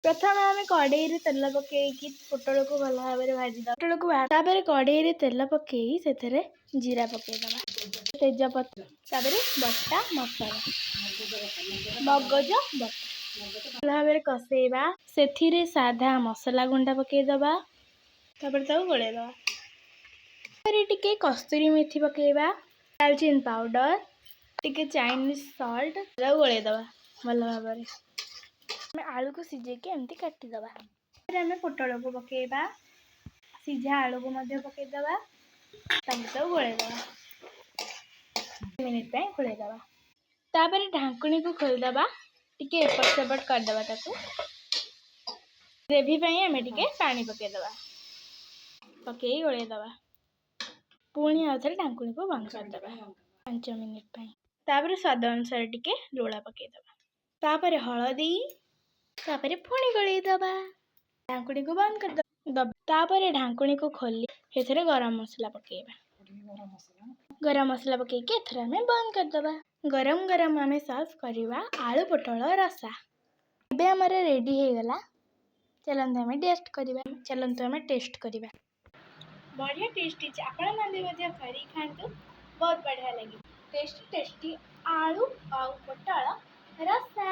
प्रथम आम कड़े तेल पकईकि पोटल को भल भाव में भाजी पोटल को तापर कड़े तेल पकई से जीरा पकईदे तेजपत्र तापर बटा मसला मगज बटा भल भाव में कषेवा से साधा मसला गुंडा पकईदबा तापर गोलैदबा टिके कस्तूरी मेथी पकईवा दालचीनी पाउडर टिके चाइनीज सॉल्ट गोलैदबा भल भाव में आलू को सिझेकी एमती काटिदबा आम पोटल को पकईवा सीझा आलू को पकईदबा सब गोलैदबा मिनिट गोलैदबा तापर ढांकुणी को खोलदबा टिके एपट सेपट करदबा ताकू ग्रेवी आम टिके पानी पकईदबा पकई गोलैदबा पुणी आउे ढांकुणी को बंद करदबा 5 मिनिट तापर स्वाद अनुसार टिके लूण पकईदबा तापर हलदी तापर पुणी गोलैदबा ढांकुणी को बंद करदबा तापर ढांकुणी को खोली एथरे गरम मसला पकईबा गरम मसला पकईकि एथरे आमे बंद करदबा गरम गरम आमे सर्व करवा आलू पोटल रसा एबे हमर रेडी हो गला चलंतु आमे टेस्ट करवा बढ़िया टेस्टी आपण माने करी खातु बहुत बढ़िया लगी टेस्टी आलू और पोटल रसा।